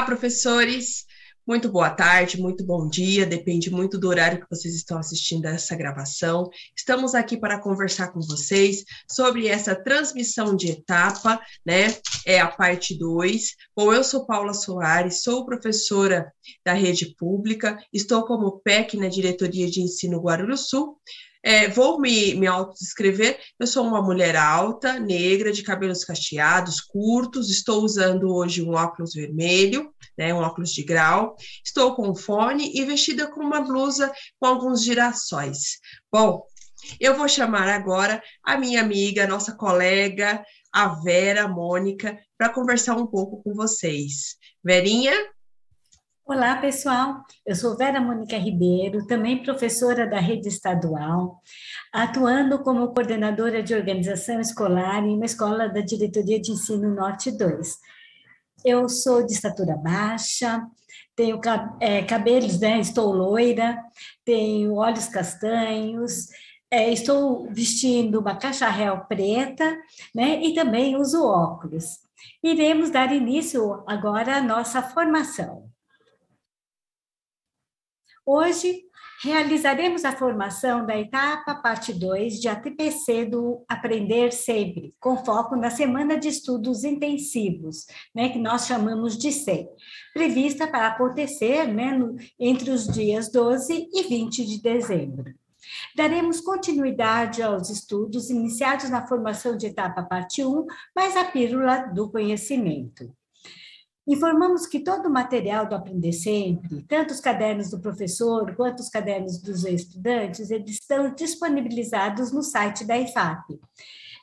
Professores. Muito boa tarde, muito bom dia, depende muito do horário que vocês estão assistindo essa gravação. Estamos aqui para conversar com vocês sobre essa transmissão de etapa, né? É a parte 2. Bom, eu sou Paula Soares, sou professora da rede pública, estou como PEC na Diretoria de Ensino Guarulhos Sul. Vou me autodescrever. Eu sou uma mulher alta, negra, de cabelos cacheados, curtos. Estou usando hoje um óculos vermelho, né, um óculos de grau. Estou com um fone e vestida com uma blusa com alguns girassóis. Bom, eu vou chamar agora a minha amiga, nossa colega, a Vera Mônica, para conversar um pouco com vocês. Verinha? Olá, pessoal. Eu sou Vera Mônica Ribeiro, também professora da rede estadual, atuando como coordenadora de organização escolar em uma escola da Diretoria de Ensino Norte 2. Eu sou de estatura baixa, tenho cabelos, né? Estou loira, tenho olhos castanhos, estou vestindo uma caixa-réu preta, né? E também uso óculos. Iremos dar início agora à nossa formação. Hoje, realizaremos a formação da etapa parte 2 de ATPC do Aprender Sempre, com foco na Semana de Estudos Intensivos, né, que nós chamamos de SEI, prevista para acontecer, né, entre os dias 12 e 20 de dezembro. Daremos continuidade aos estudos iniciados na formação de etapa parte 1, mais a pílula do conhecimento. Informamos que todo o material do Aprender Sempre, tanto os cadernos do professor quanto os cadernos dos estudantes, eles estão disponibilizados no site da IFAP.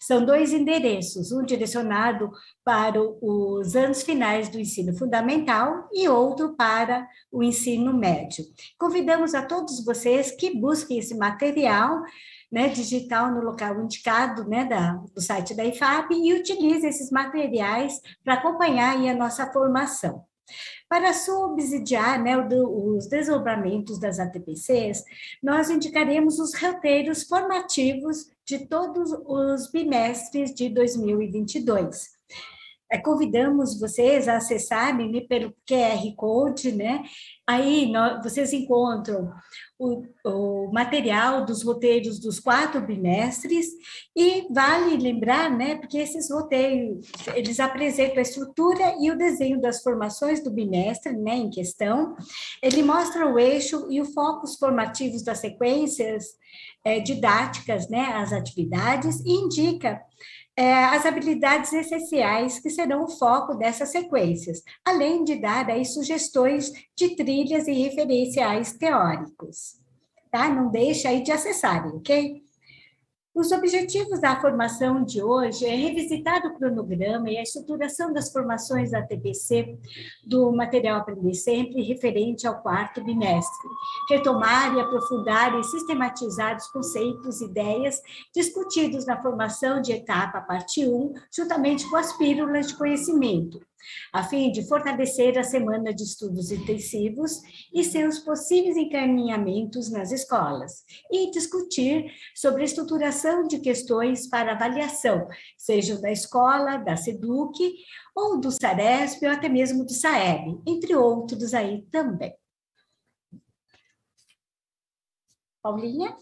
São 2 endereços, um direcionado para os anos finais do ensino fundamental e outro para o ensino médio. Convidamos a todos vocês que busquem esse material, né, digital no local indicado, né, do site da IFAP e utilize esses materiais para acompanhar aí a nossa formação. Para subsidiar, né, os desdobramentos das ATPCs, nós indicaremos os roteiros formativos de todos os bimestres de 2022. Convidamos vocês a acessarem, né, pelo QR Code, né? Aí vocês encontram o material dos roteiros dos 4 bimestres e vale lembrar, né, porque esses roteiros, eles apresentam a estrutura e o desenho das formações do bimestre, né, em questão. Ele mostra o eixo e os focos formativos das sequências didáticas, né, as atividades, e indica as habilidades essenciais que serão o foco dessas sequências, além de dar aí sugestões de trilhas e referenciais teóricos. Tá? Não deixe aí de acessarem, ok? Os objetivos da formação de hoje é revisitar o cronograma e a estruturação das formações da TPC do material Aprender Sempre referente ao 4º bimestre, retomar e aprofundar e sistematizar os conceitos e ideias discutidos na formação de etapa parte 1, juntamente com as pílulas de conhecimento, a fim de fortalecer a semana de estudos intensivos e seus possíveis encaminhamentos nas escolas, e discutir sobre a estruturação de questões para avaliação, sejam da escola, da SEDUC, ou do SARESP, ou até mesmo do SAEB, entre outros aí também. Paulinha?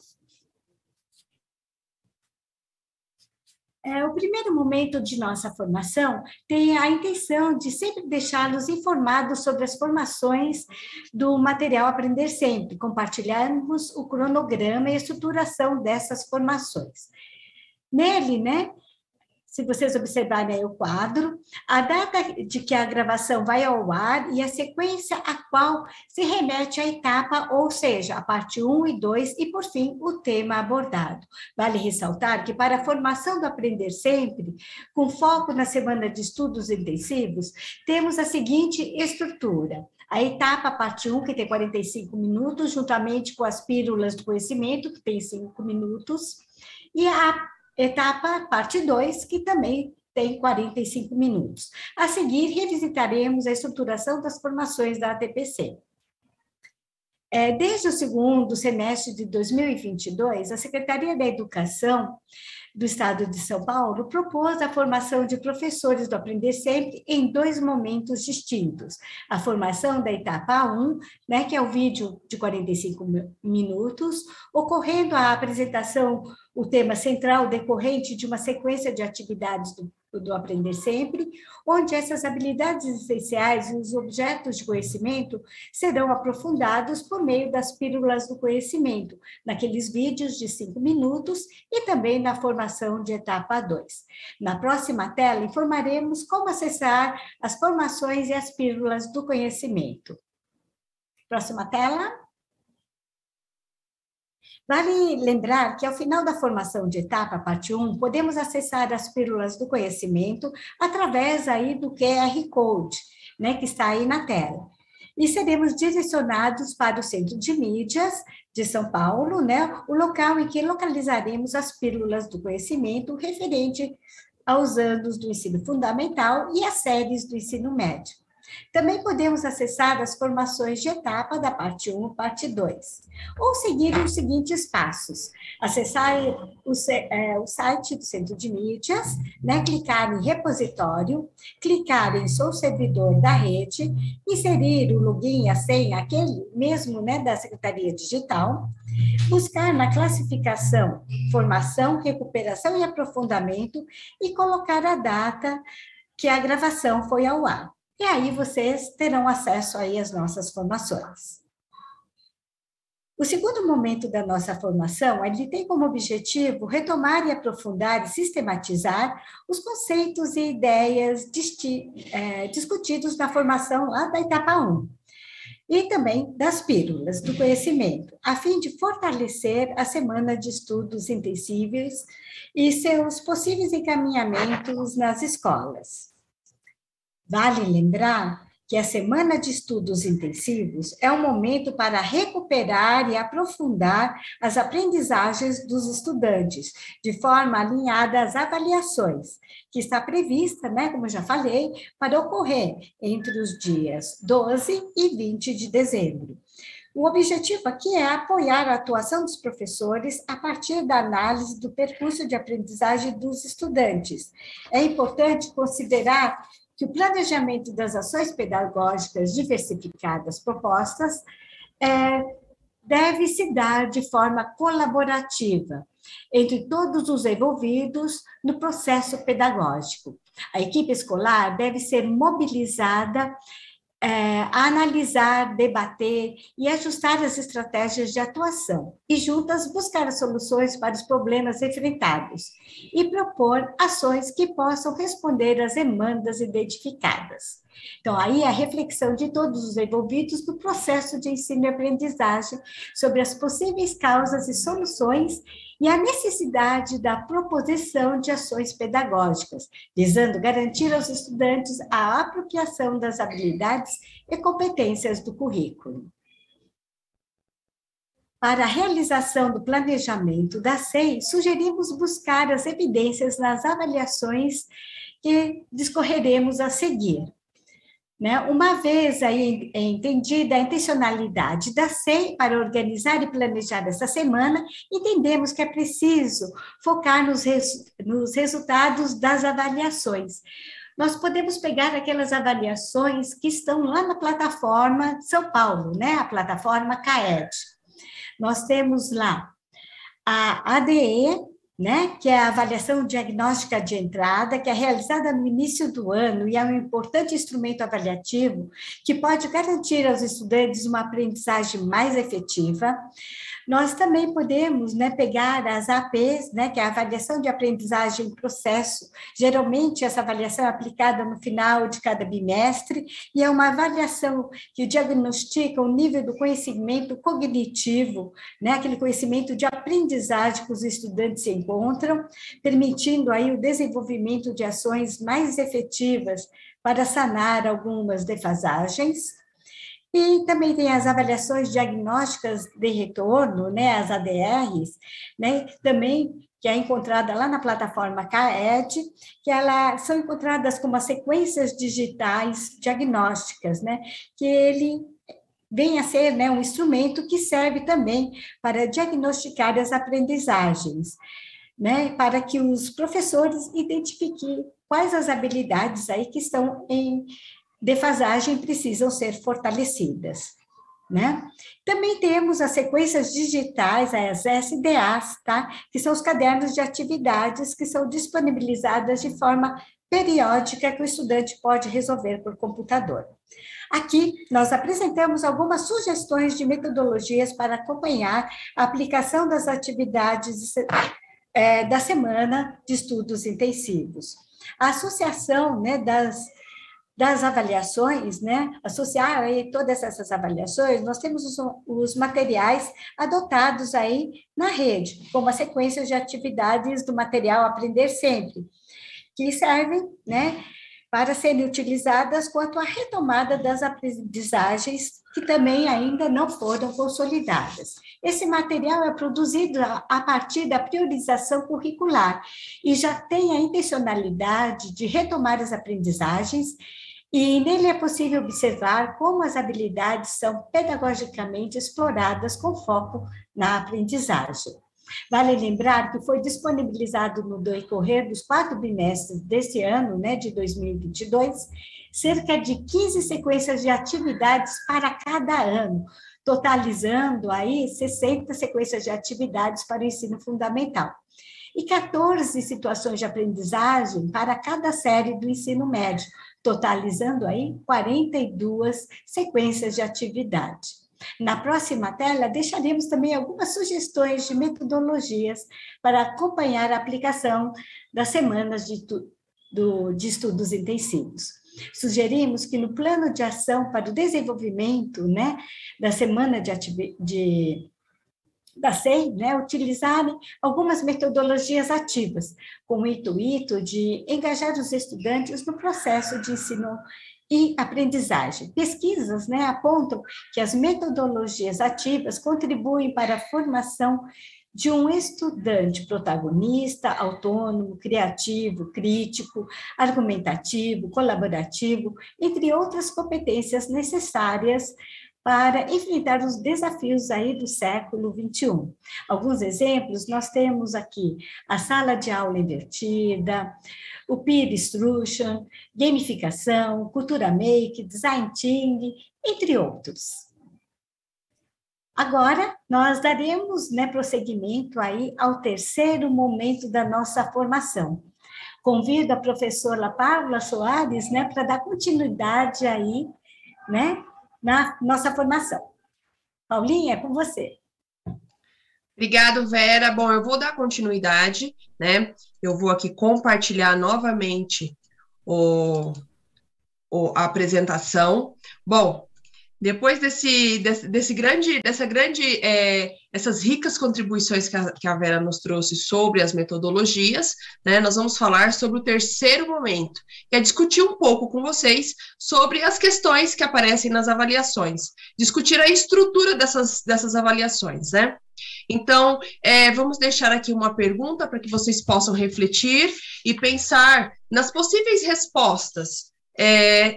O primeiro momento de nossa formação tem a intenção de sempre deixá-los informados sobre as formações do material Aprender Sempre, compartilharmos o cronograma e a estruturação dessas formações. Nele, né, se vocês observarem aí o quadro, a data de que a gravação vai ao ar e a sequência a qual se remete à etapa, ou seja, a parte 1 e 2, e, por fim, o tema abordado. Vale ressaltar que, para a formação do Aprender Sempre, com foco na semana de estudos intensivos, temos a seguinte estrutura. A etapa parte 1, que tem 45 minutos, juntamente com as pílulas do conhecimento, que tem 5 minutos, e a etapa parte 2, que também tem 45 minutos. A seguir, revisitaremos a estruturação das formações da ATPC. Desde o segundo semestre de 2022, a Secretaria da Educação do Estado de São Paulo propôs a formação de professores do Aprender Sempre em 2 momentos distintos. A formação da etapa 1, né, que é o vídeo de 45 minutos, ocorrendo a apresentação, o tema central decorrente de uma sequência de atividades do Aprender Sempre, onde essas habilidades essenciais e os objetos de conhecimento serão aprofundados por meio das pílulas do conhecimento, naqueles vídeos de 5 minutos e também na formação de etapa 2. Na próxima tela, informaremos como acessar as formações e as pílulas do conhecimento. Próxima tela. Vale lembrar que, ao final da formação de etapa, parte 1, podemos acessar as pílulas do conhecimento através aí do QR Code, né, que está aí na tela. E seremos direcionados para o Centro de Mídias de São Paulo, né, o local em que localizaremos as pílulas do conhecimento referente aos anos do ensino fundamental e às séries do ensino médio. Também podemos acessar as formações de etapa da parte 1 e parte 2, ou seguir os seguintes passos: acessar o site do Centro de Mídias, né, clicar em repositório, clicar em sou servidor da rede, inserir o login e a senha, aquele mesmo, né, da Secretaria Digital, buscar na classificação, formação, recuperação e aprofundamento e colocar a data que a gravação foi ao ar. E aí vocês terão acesso aí às nossas formações. O segundo momento da nossa formação, ele tem como objetivo retomar e aprofundar e sistematizar os conceitos e ideias discutidos na formação lá da etapa 1. E também das pílulas do conhecimento, a fim de fortalecer a semana de estudos intensivos e seus possíveis encaminhamentos nas escolas. Vale lembrar que a semana de estudos intensivos é um momento para recuperar e aprofundar as aprendizagens dos estudantes, de forma alinhada às avaliações, que está prevista, né, como eu já falei, para ocorrer entre os dias 12 e 20 de dezembro. O objetivo aqui é apoiar a atuação dos professores a partir da análise do percurso de aprendizagem dos estudantes. É importante considerar que o planejamento das ações pedagógicas diversificadas propostas deve se dar de forma colaborativa entre todos os envolvidos no processo pedagógico. A equipe escolar deve ser mobilizada a analisar, debater e ajustar as estratégias de atuação e juntas buscar soluções para os problemas enfrentados e propor ações que possam responder às demandas identificadas. Então, aí a reflexão de todos os envolvidos no processo de ensino e aprendizagem sobre as possíveis causas e soluções e a necessidade da proposição de ações pedagógicas, visando garantir aos estudantes a apropriação das habilidades e competências do currículo. Para a realização do planejamento da SEI, sugerimos buscar as evidências nas avaliações que discorreremos a seguir. Uma vez aí entendida a intencionalidade da SEI para organizar e planejar essa semana, entendemos que é preciso focar nos resultados das avaliações. Nós podemos pegar aquelas avaliações que estão lá na plataforma de São Paulo, né? A plataforma CAED. Nós temos lá a ADE, né, que é a avaliação diagnóstica de entrada, que é realizada no início do ano e é um importante instrumento avaliativo que pode garantir aos estudantes uma aprendizagem mais efetiva. Nós também podemos, né, pegar as APs, né, que é a avaliação de aprendizagem em processo. Geralmente, essa avaliação é aplicada no final de cada bimestre e é uma avaliação que diagnostica o nível do conhecimento cognitivo, né, aquele conhecimento de aprendizagem que os estudantes se encontram, permitindo aí o desenvolvimento de ações mais efetivas para sanar algumas defasagens. E também tem as avaliações diagnósticas de retorno, né, as ADRs, né, também que é encontrada lá na plataforma CAED, que elas são encontradas como as sequências digitais diagnósticas, né, que ele vem a ser, né, um instrumento que serve também para diagnosticar as aprendizagens, né, para que os professores identifiquem quais as habilidades aí que estão em defasagem e precisam ser fortalecidas, né? Também temos as sequências digitais, as SDAs, tá? Que são os cadernos de atividades que são disponibilizadas de forma periódica que o estudante pode resolver por computador. Aqui, nós apresentamos algumas sugestões de metodologias para acompanhar a aplicação das atividades da semana de estudos intensivos. A associação, né, das avaliações, né, associar aí todas essas avaliações, nós temos os materiais adotados aí na rede, como as sequências de atividades do material Aprender Sempre, que servem, né, para serem utilizadas quanto à retomada das aprendizagens que também ainda não foram consolidadas. Esse material é produzido a partir da priorização curricular e já tem a intencionalidade de retomar as aprendizagens, e nele é possível observar como as habilidades são pedagogicamente exploradas com foco na aprendizagem. Vale lembrar que foi disponibilizado no decorrer dos 4 bimestres desse ano, né, de 2022, cerca de 15 sequências de atividades para cada ano, totalizando aí 60 sequências de atividades para o ensino fundamental. E 14 situações de aprendizagem para cada série do ensino médio, totalizando aí 42 sequências de atividade. Na próxima tela, deixaremos também algumas sugestões de metodologias para acompanhar a aplicação das semanas de estudos intensivos. Sugerimos que no plano de ação para o desenvolvimento, né, da semana da SEI, né, utilizarem algumas metodologias ativas, com o intuito de engajar os estudantes no processo de ensino e aprendizagem. Pesquisas, né, apontam que as metodologias ativas contribuem para a formação de um estudante protagonista, autônomo, criativo, crítico, argumentativo, colaborativo, entre outras competências necessárias para enfrentar os desafios aí do século XXI. Alguns exemplos, nós temos aqui a sala de aula invertida, o peer instruction, gamificação, cultura make, design thinking, entre outros. Agora, nós daremos, né, prosseguimento aí ao terceiro momento da nossa formação. Convido a professora Paula Soares, né, para dar continuidade aí, né, na nossa formação. Paulinha, é com você. Obrigado, Vera. Bom, eu vou dar continuidade, né? Eu vou aqui compartilhar novamente a apresentação. Bom, depois essas ricas contribuições que a Vera nos trouxe sobre as metodologias, né, nós vamos falar sobre o terceiro momento, que é discutir um pouco com vocês sobre as questões que aparecem nas avaliações, discutir a estrutura dessas avaliações, né? Então, vamos deixar aqui uma pergunta para que vocês possam refletir e pensar nas possíveis respostas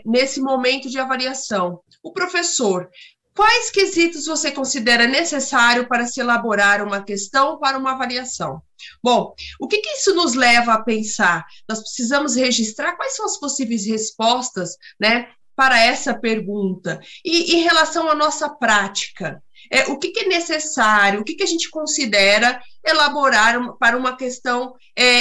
nesse momento de avaliação. O professor, quais quesitos você considera necessário para se elaborar uma questão para uma avaliação? Bom, o que isso nos leva a pensar? Nós precisamos registrar quais são as possíveis respostas, né, para essa pergunta. E em relação à nossa prática, o que é necessário, o que a gente considera elaborar para uma questão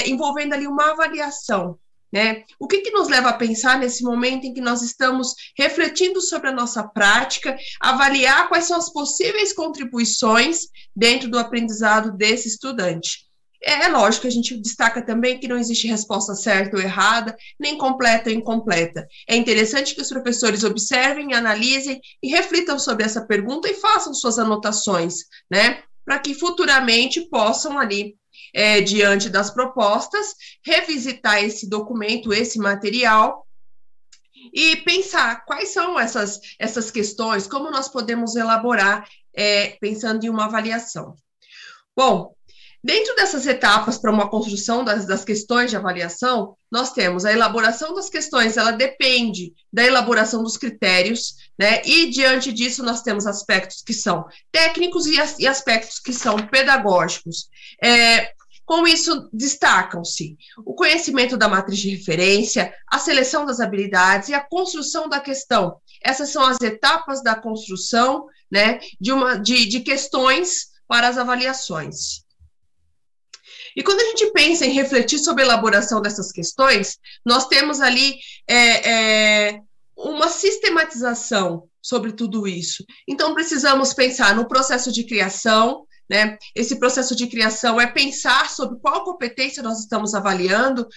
envolvendo ali uma avaliação, né? O que nos leva a pensar nesse momento em que nós estamos refletindo sobre a nossa prática, avaliar quais são as possíveis contribuições dentro do aprendizado desse estudante? É lógico que a gente destaca também que não existe resposta certa ou errada, nem completa ou incompleta. É interessante que os professores observem, analisem e reflitam sobre essa pergunta e façam suas anotações, né? Para que futuramente possam ali, diante das propostas, revisitar esse documento, esse material, e pensar quais são essas questões, como nós podemos elaborar, pensando em uma avaliação. Bom, Dentro dessas etapas para uma construção das questões de avaliação, nós temos a elaboração das questões, ela depende da elaboração dos critérios, né? E diante disso nós temos aspectos que são técnicos e aspectos que são pedagógicos. Com isso, destacam-se o conhecimento da matriz de referência, a seleção das habilidades e a construção da questão. Essas são as etapas da construção, né, de questões para as avaliações. E quando a gente pensa em refletir sobre a elaboração dessas questões, nós temos ali uma sistematização sobre tudo isso. Então, precisamos pensar no processo de criação, né? Esse processo de criação é pensar sobre qual competência nós estamos avaliando,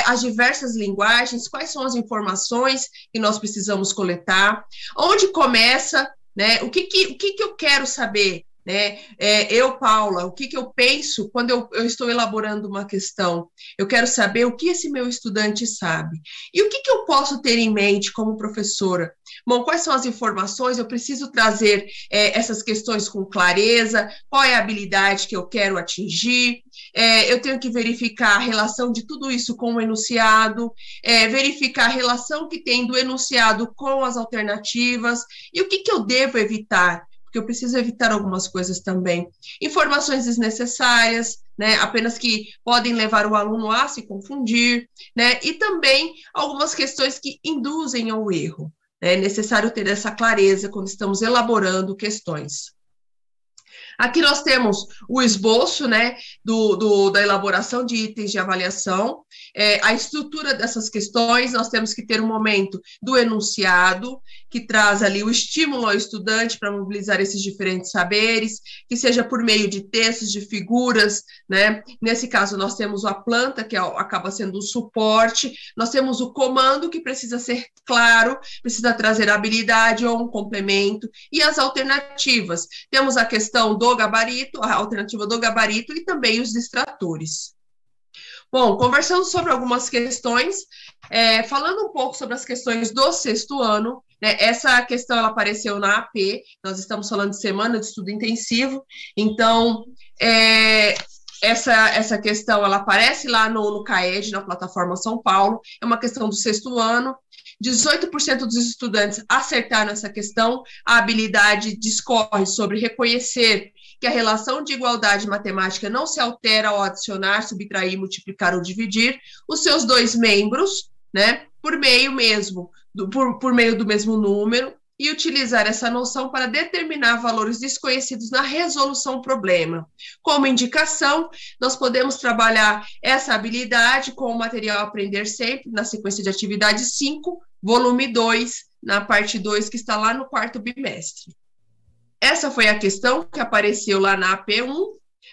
as diversas linguagens, quais são as informações que nós precisamos coletar, onde começa, né? O que eu quero saber, né? Eu, Paula, o que eu penso quando eu estou elaborando uma questão? Eu quero saber o que esse meu estudante sabe. E o que eu posso ter em mente como professora? Bom, quais são as informações? Eu preciso trazer essas questões com clareza, qual é a habilidade que eu quero atingir, eu tenho que verificar a relação de tudo isso com o enunciado, verificar a relação que tem do enunciado com as alternativas, e o que eu devo evitar? Porque eu preciso evitar algumas coisas também. Informações desnecessárias, né, apenas que podem levar o aluno a se confundir, né, e também algumas questões que induzem ao erro. É necessário ter essa clareza quando estamos elaborando questões. Aqui nós temos o esboço, né, da elaboração de itens de avaliação, a estrutura dessas questões. Nós temos que ter um momento do enunciado, que traz ali o estímulo ao estudante para mobilizar esses diferentes saberes, que seja por meio de textos, de figuras, né? Nesse caso, nós temos a planta, que acaba sendo o suporte, nós temos o comando, que precisa ser claro, precisa trazer habilidade ou um complemento, e as alternativas. Temos a questão do gabarito, a alternativa do gabarito e também os distratores. Bom, conversando sobre algumas questões, falando um pouco sobre as questões do sexto ano, né, essa questão ela apareceu na AP, nós estamos falando de semana de estudo intensivo, então essa questão ela aparece lá no CAED, na plataforma São Paulo, é uma questão do sexto ano. 18% dos estudantes acertaram essa questão. A habilidade discorre sobre reconhecer que a relação de igualdade matemática não se altera ao adicionar, subtrair, multiplicar ou dividir os seus dois membros, né, por meio do mesmo número, e utilizar essa noção para determinar valores desconhecidos na resolução do problema. Como indicação, nós podemos trabalhar essa habilidade com o material Aprender Sempre, na sequência de atividade 5, volume 2, na parte 2, que está lá no 4º bimestre. Essa foi a questão que apareceu lá na AP1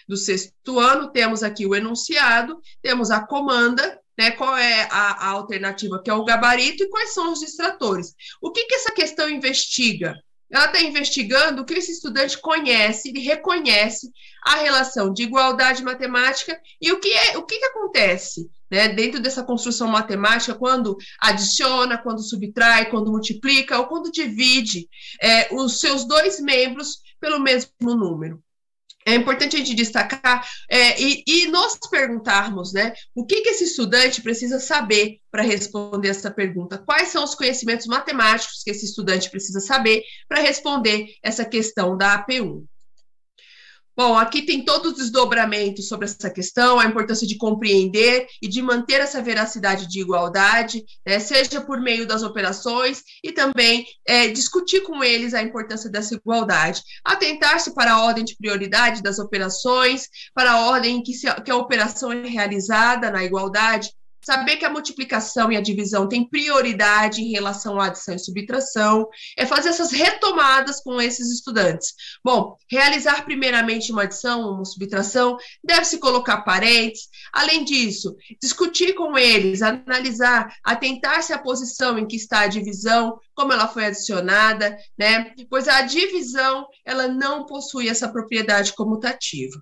do sexto ano. Temos aqui o enunciado, temos a comanda, né, qual é a alternativa, que é o gabarito, e quais são os distratores. O que essa questão investiga? Ela está investigando o que esse estudante conhece, ele reconhece a relação de igualdade matemática e o que acontece, né, dentro dessa construção matemática quando adiciona, quando subtrai, quando multiplica ou quando divide os seus dois membros pelo mesmo número. É importante a gente destacar e nós perguntarmos, né, o que esse estudante precisa saber para responder essa pergunta. Quais são os conhecimentos matemáticos que esse estudante precisa saber para responder essa questão da AP1? Bom, aqui tem todo o desdobramento sobre essa questão, a importância de compreender e de manter essa veracidade de igualdade, né, seja por meio das operações e também discutir com eles a importância dessa igualdade. Atentar-se para a ordem de prioridade das operações, para a ordem em que a operação é realizada na igualdade, saber que a multiplicação e a divisão têm prioridade em relação à adição e subtração, fazer essas retomadas com esses estudantes. Bom, realizar primeiramente uma adição, uma subtração, deve-se colocar parênteses. Além disso, discutir com eles, analisar, atentar-se à posição em que está a divisão, como ela foi adicionada, né? Pois a divisão, ela não possui essa propriedade comutativa.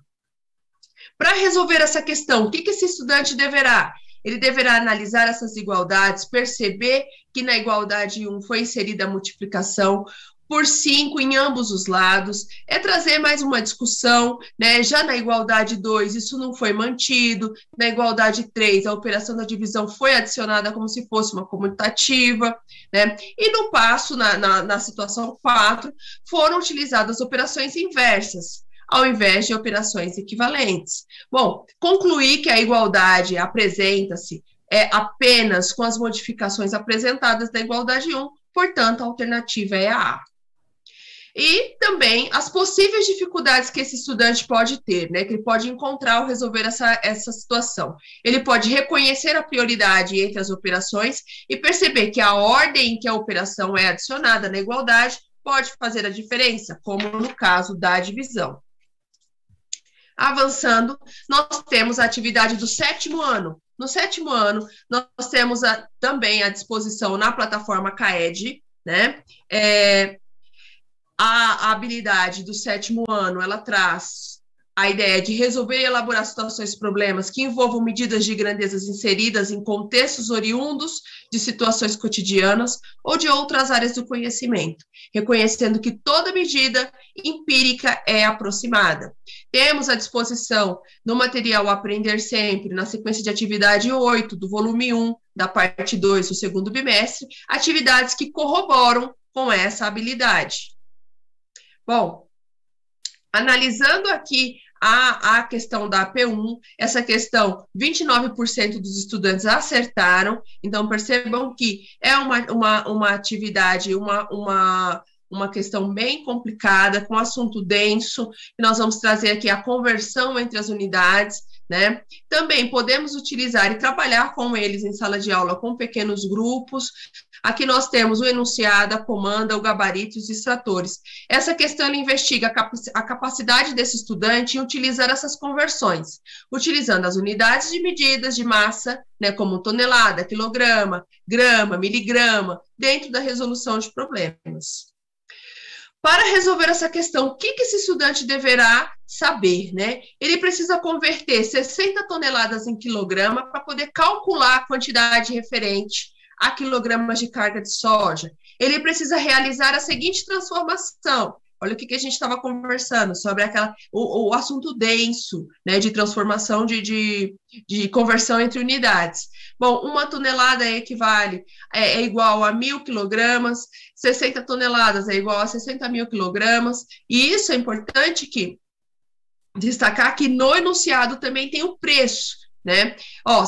Para resolver essa questão, o que esse estudante deverá? Ele deverá analisar essas igualdades, perceber que na igualdade 1 foi inserida a multiplicação, por 5 em ambos os lados, é trazer mais uma discussão, né? Já na igualdade 2, isso não foi mantido, na igualdade 3, a operação da divisão foi adicionada como se fosse uma comutativa, né? E no passo, na situação 4, foram utilizadas operações inversas, ao invés de operações equivalentes. Bom, concluí que a igualdade apresenta-se apenas com as modificações apresentadas da igualdade 1, portanto, a alternativa é a A. E também as possíveis dificuldades que esse estudante pode ter, né, que ele pode encontrar ao resolver essa situação. Ele pode reconhecer a prioridade entre as operações e perceber que a ordem em que a operação é adicionada na igualdade pode fazer a diferença, como no caso da divisão. Avançando, nós temos a atividade do 7º ano. No 7º ano, nós temos também à disposição na plataforma CAED, né? A habilidade do 7º ano, ela traz a ideia de resolver e elaborar situações e problemas que envolvam medidas de grandezas inseridas em contextos oriundos de situações cotidianas ou de outras áreas do conhecimento, reconhecendo que toda medida empírica é aproximada. Temos à disposição no material Aprender Sempre, na sequência de atividade 8 do volume 1, da parte 2 do 2º bimestre, atividades que corroboram com essa habilidade. Bom, analisando aqui a questão da AP1, essa questão, 29% dos estudantes acertaram, então percebam que é uma atividade, uma questão bem complicada, com assunto denso, e nós vamos trazer aqui a conversão entre as unidades, né? Também podemos utilizar e trabalhar com eles em sala de aula com pequenos grupos. Aqui nós temos o enunciado, a comanda, o gabarito e os extratores. Essa questão ela investiga a capacidade desse estudante em utilizar essas conversões, utilizando as unidades de medidas de massa, né, como tonelada, quilograma, grama, miligrama, dentro da resolução de problemas. Para resolver essa questão, o que esse estudante deverá saber, né? Ele precisa converter 60 toneladas em quilograma para poder calcular a quantidade referente a quilogramas de carga de soja. Ele precisa realizar a seguinte transformação. Olha o que a gente estava conversando sobre o assunto denso, né, de transformação, de conversão entre unidades. Bom, 1 tonelada é igual a 1.000 quilogramas, 60 toneladas é igual a 60.000 quilogramas, e isso é importante destacar que no enunciado também tem o preço, né?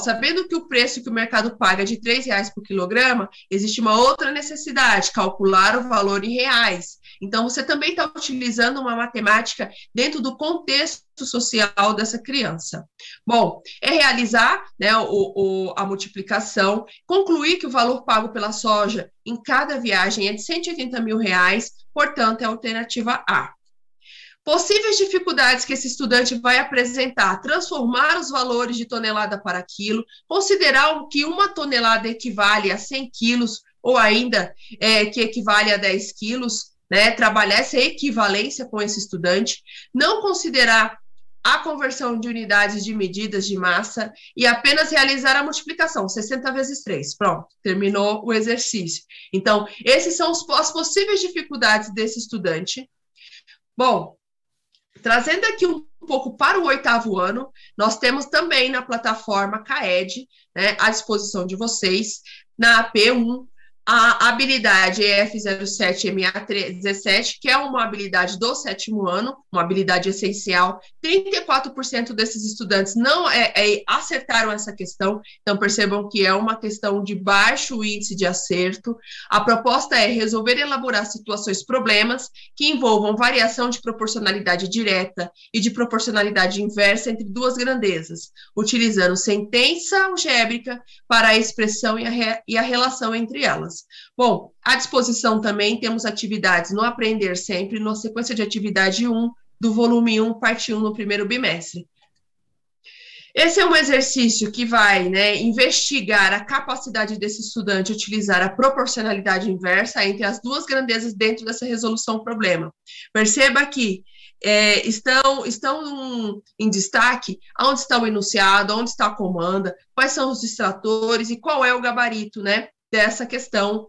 Sabendo que o preço que o mercado paga é de R$3 por quilograma, existe uma outra necessidade, calcular o valor em reais. Então, você também está utilizando uma matemática dentro do contexto social dessa criança. Bom, é realizar, né, a multiplicação, concluir que o valor pago pela soja em cada viagem é de R$180 mil, portanto, é a alternativa A. Possíveis dificuldades que esse estudante vai apresentar: transformar os valores de tonelada para quilo, considerar que 1 tonelada equivale a 100 quilos, ou ainda que equivale a 10 quilos, né? Trabalhar essa equivalência com esse estudante, não considerar a conversão de unidades de medidas de massa e apenas realizar a multiplicação, 60 vezes 3. Pronto, terminou o exercício. Então, esses são as possíveis dificuldades desse estudante. Bom, trazendo aqui um pouco para o 8º ano, nós temos também na plataforma CAED, né, à disposição de vocês, na AP1, a habilidade EF07MA17, que é uma habilidade do 7º ano, uma habilidade essencial. 34% desses estudantes não acertaram essa questão, então percebam que é uma questão de baixo índice de acerto. A proposta é resolver e elaborar situações, problemas que envolvam variação de proporcionalidade direta e de proporcionalidade inversa entre duas grandezas, utilizando sentença algébrica para a expressão e a relação entre elas. Bom, à disposição também temos atividades no Aprender Sempre, na sequência de atividade 1 do volume 1, parte 1, no 1º bimestre. Esse é um exercício que vai, né, investigar a capacidade desse estudante utilizar a proporcionalidade inversa entre as duas grandezas dentro dessa resolução problema. Perceba que estão em destaque onde está o enunciado, onde está a comanda, quais são os extratores e qual é o gabarito, né, dessa questão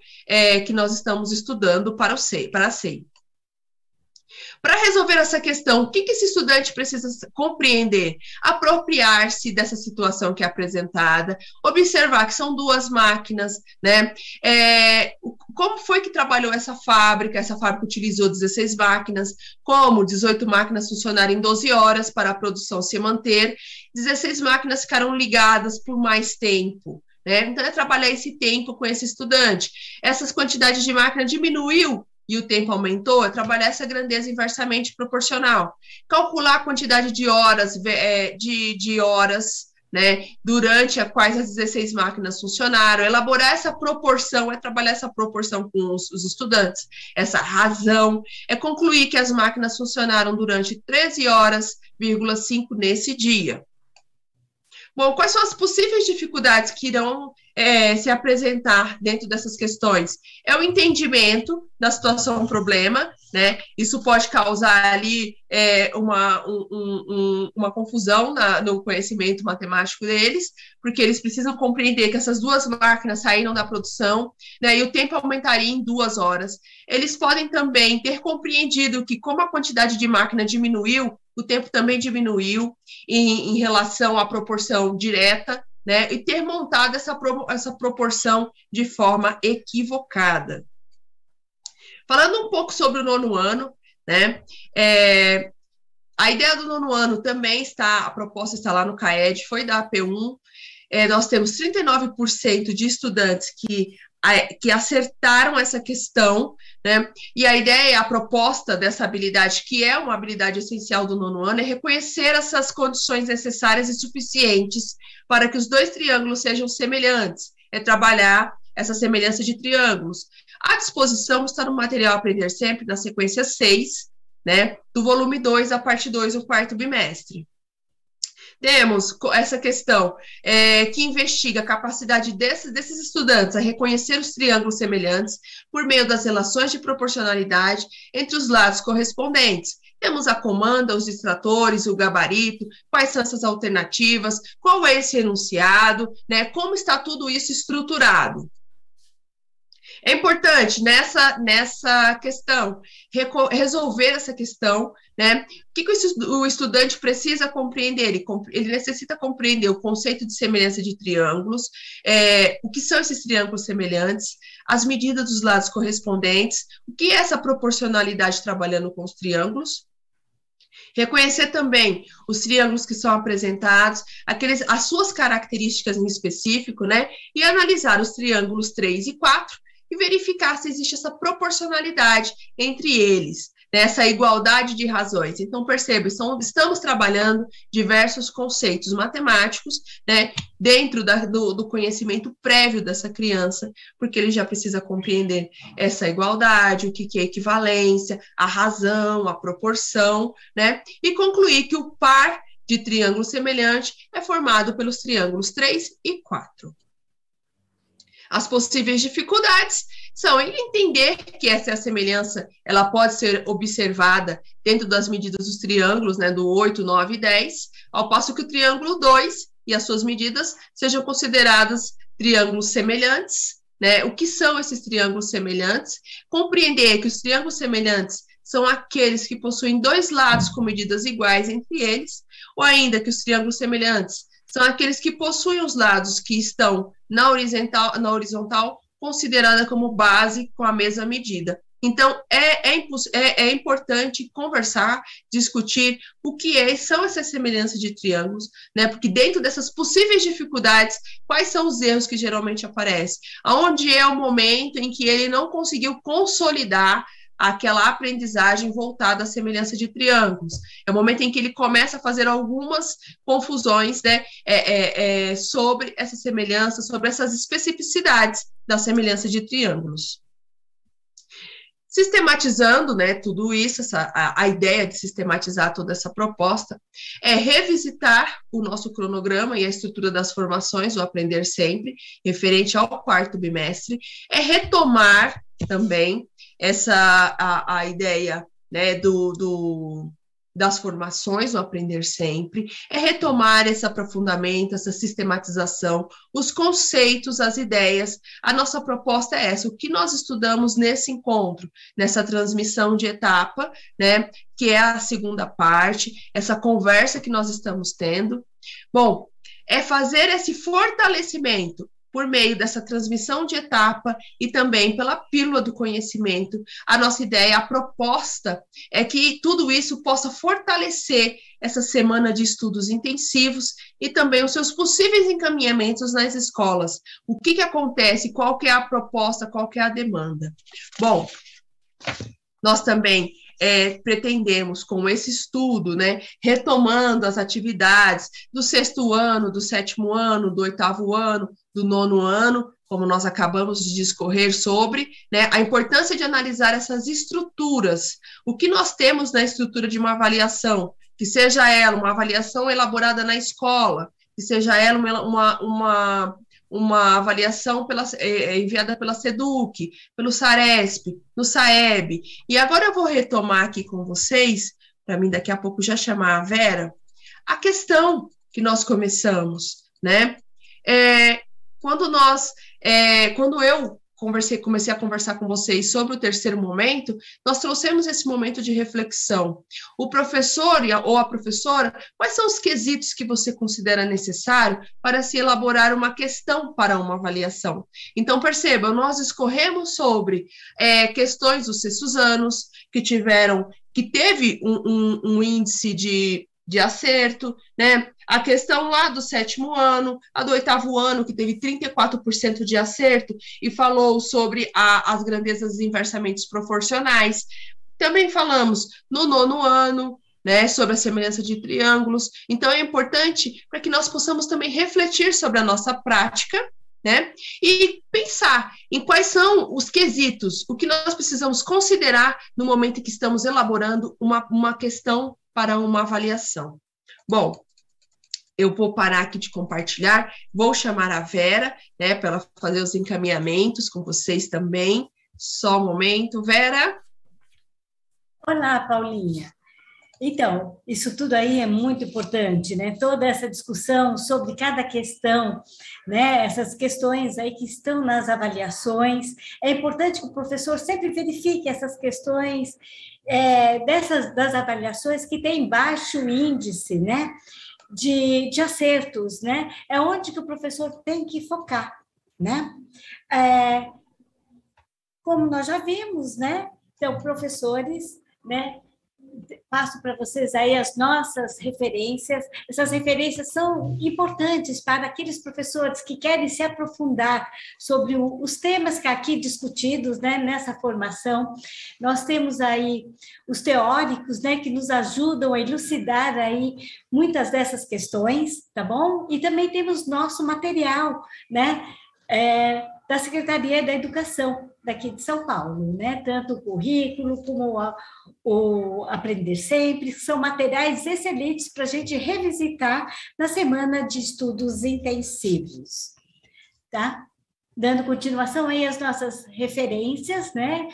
que nós estamos estudando para a SEI. Para resolver essa questão, o que esse estudante precisa compreender? Apropriar-se dessa situação que é apresentada, observar que são duas máquinas, né? Como foi que trabalhou essa fábrica? Essa fábrica utilizou 16 máquinas, como 18 máquinas funcionaram em 12 horas para a produção se manter, 16 máquinas ficaram ligadas por mais tempo. Então, é trabalhar esse tempo com esse estudante. Essas quantidades de máquina diminuiu e o tempo aumentou, é trabalhar essa grandeza inversamente proporcional. Calcular a quantidade de horas, né, durante as quais as 16 máquinas funcionaram, elaborar essa proporção, é trabalhar essa proporção com os estudantes, essa razão, é concluir que as máquinas funcionaram durante 13 horas,5 nesse dia. Bom, quais são as possíveis dificuldades que irão se apresentar dentro dessas questões? É o entendimento da situação problema, né? Isso pode causar ali uma confusão no conhecimento matemático deles, porque eles precisam compreender que essas duas máquinas saíram da produção, né, e o tempo aumentaria em 2 horas. Eles podem também ter compreendido que, como a quantidade de máquina diminuiu, o tempo também diminuiu em relação à proporção direta, né, e ter montado essa proporção de forma equivocada. Falando um pouco sobre o 9º ano, né, a ideia do 9º ano também a proposta está lá no CAED, foi da AP1, nós temos 39% de estudantes que acertaram essa questão, né? E a ideia, a proposta dessa habilidade, que é uma habilidade essencial do 9º ano, é reconhecer essas condições necessárias e suficientes para que os 2 triângulos sejam semelhantes, é trabalhar essa semelhança de triângulos. À disposição está no material Aprender Sempre, na sequência 6, né, do volume 2, a parte 2, o 4º bimestre. Temos essa questão que investiga a capacidade desses estudantes a reconhecer os triângulos semelhantes por meio das relações de proporcionalidade entre os lados correspondentes. Temos a comanda, os distratores, o gabarito, quais são essas alternativas, qual é esse enunciado, né, como está tudo isso estruturado. É importante nessa questão, resolver essa questão, né? O que o estudante precisa compreender? Ele necessita compreender o conceito de semelhança de triângulos, o que são esses triângulos semelhantes, as medidas dos lados correspondentes, o que é essa proporcionalidade trabalhando com os triângulos. Reconhecer também os triângulos que são apresentados, as suas características em específico, né? E analisar os triângulos 3 e 4, e verificar se existe essa proporcionalidade entre eles, né, essa igualdade de razões. Então, perceba, estamos trabalhando diversos conceitos matemáticos, né, dentro do conhecimento prévio dessa criança, porque ele já precisa compreender essa igualdade, o que é equivalência, a razão, a proporção, né, e concluir que o par de triângulo semelhante é formado pelos triângulos 3 e 4. As possíveis dificuldades são em entender que essa semelhança ela pode ser observada dentro das medidas dos triângulos, né, do 8, 9 e 10, ao passo que o triângulo 2 e as suas medidas sejam consideradas triângulos semelhantes, né? O que são esses triângulos semelhantes? Compreender que os triângulos semelhantes são aqueles que possuem 2 lados com medidas iguais entre eles, ou ainda que os triângulos semelhantes são aqueles que possuem os lados que estão na horizontal considerada como base com a mesma medida. Então, é importante conversar, discutir o que são essas semelhanças de triângulos, né? Porque dentro dessas possíveis dificuldades, quais são os erros que geralmente aparecem? Onde é o momento em que ele não conseguiu consolidar aquela aprendizagem voltada à semelhança de triângulos. É o momento em que ele começa a fazer algumas confusões, né, sobre essa semelhança, sobre essas especificidades da semelhança de triângulos. Sistematizando, né, tudo isso, a ideia de sistematizar toda essa proposta é revisitar o nosso cronograma e a estrutura das formações, o Aprender Sempre, referente ao 4º bimestre, é retomar também a ideia, né, das formações, o Aprender Sempre, é retomar esse aprofundamento, essa sistematização, os conceitos, as ideias. A nossa proposta é essa, o que nós estudamos nesse encontro, nessa transmissão de etapa, né, que é a segunda parte, essa conversa que nós estamos tendo. Bom, é fazer esse fortalecimento por meio dessa transmissão de etapa e também pela pílula do conhecimento. A nossa ideia, a proposta é que tudo isso possa fortalecer essa semana de estudos intensivos e também os seus possíveis encaminhamentos nas escolas. O que acontece, qual que é a proposta, qual que é a demanda. Bom, nós também pretendemos, com esse estudo, né, retomando as atividades do 6º ano, do 7º ano, do 8º ano, do 9º ano, como nós acabamos de discorrer sobre, né, a importância de analisar essas estruturas. O que nós temos na estrutura de uma avaliação, que seja ela uma avaliação elaborada na escola, que seja ela uma avaliação enviada pela SEDUC, pelo SARESP, no SAEB. E agora eu vou retomar aqui com vocês, para mim daqui a pouco já chamar a Vera, a questão que nós começamos, né? Quando eu comecei a conversar com vocês sobre o terceiro momento, nós trouxemos esse momento de reflexão. O professor ou a professora, quais são os quesitos que você considera necessário para se elaborar uma questão para uma avaliação? Então, percebam, nós escorremos sobre questões dos 6º anos, que teve um índice de acerto, né? A questão lá do 7º ano, a do 8º ano, que teve 34% de acerto, e falou sobre as grandezas inversamente proporcionais. Também falamos no 9º ano, né, sobre a semelhança de triângulos. Então, é importante para que nós possamos também refletir sobre a nossa prática, né, e pensar em quais são os quesitos, o que nós precisamos considerar no momento em que estamos elaborando uma questão para uma avaliação. Bom, eu vou parar aqui de compartilhar, vou chamar a Vera, né, para ela fazer os encaminhamentos com vocês também. Só um momento, Vera. Olá, Paulinha. Então, isso tudo aí é muito importante, né? Toda essa discussão sobre cada questão, né? Essas questões aí que estão nas avaliações. É importante que o professor sempre verifique essas questões das avaliações que têm baixo índice, né? De acertos, né? É onde que o professor tem que focar, né? Como nós já vimos, né? Então, professores, né? Passo para vocês aí as nossas referências. Essas referências são importantes para aqueles professores que querem se aprofundar sobre os temas que aqui discutidos, né, nessa formação. Nós temos aí os teóricos, né, que nos ajudam a elucidar aí muitas dessas questões, tá bom? E também temos nosso material, né, da Secretaria da Educação daqui de São Paulo, né? Tanto o currículo como o Aprender Sempre, são materiais excelentes para a gente revisitar na semana de estudos intensivos, tá? Dando continuação aí às nossas referências, né?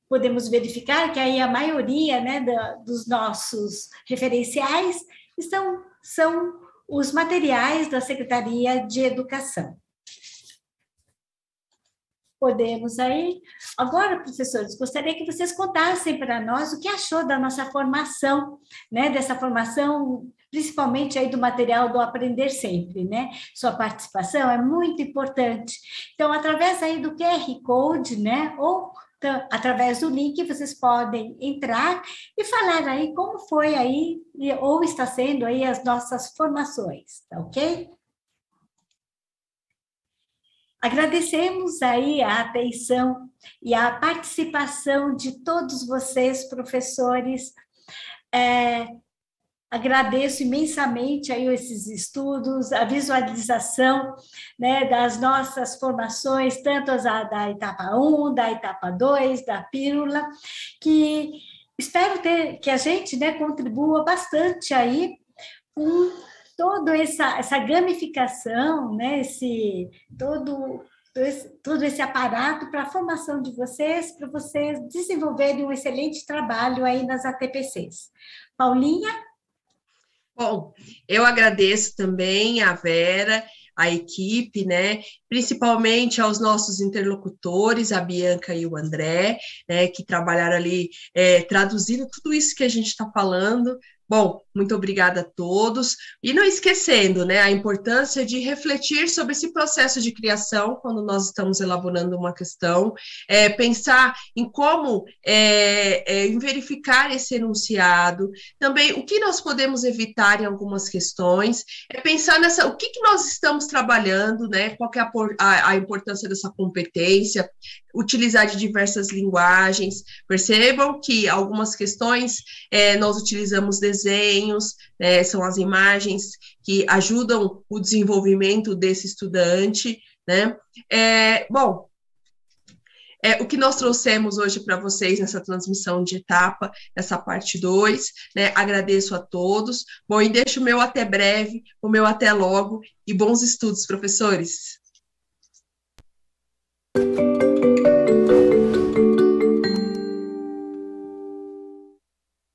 Podemos verificar que aí a maioria, né, dos nossos referenciais são os materiais da Secretaria de Educação. Podemos aí. Agora, professores, gostaria que vocês contassem para nós o que achou da nossa formação, né? Dessa formação, principalmente aí do material do Aprender Sempre, né? Sua participação é muito importante. Então, através aí do QR Code, né? Ou através do link, vocês podem entrar e falar aí como foi aí, ou está sendo aí as nossas formações, tá ok? Agradecemos aí a atenção e a participação de todos vocês, professores. Agradeço imensamente aí esses estudos, a visualização, né, das nossas formações, tanto as da etapa 1, da etapa 2, da pílula, que espero que a gente, né, contribua bastante aí com toda essa gamificação, né, todo todo esse aparato para a formação de vocês, para vocês desenvolverem um excelente trabalho aí nas ATPCs. Paulinha? Bom, eu agradeço também a Vera, a equipe, né, principalmente aos nossos interlocutores, a Bianca e o André, né, que trabalharam ali traduzindo tudo isso que a gente está falando. Bom, muito obrigada a todos. E não esquecendo, né, a importância de refletir sobre esse processo de criação quando nós estamos elaborando uma questão, pensar em como em verificar esse enunciado, também o que nós podemos evitar em algumas questões, pensar o que nós estamos trabalhando, né, qual que é a importância dessa competência, utilizar de diversas linguagens. Percebam que algumas questões nós utilizamos desenhos, são as imagens que ajudam o desenvolvimento desse estudante, né? Bom, o que nós trouxemos hoje para vocês nessa transmissão de etapa, essa parte 2, né? Agradeço a todos. Bom, e deixo o meu até breve, o meu até logo, e bons estudos, professores.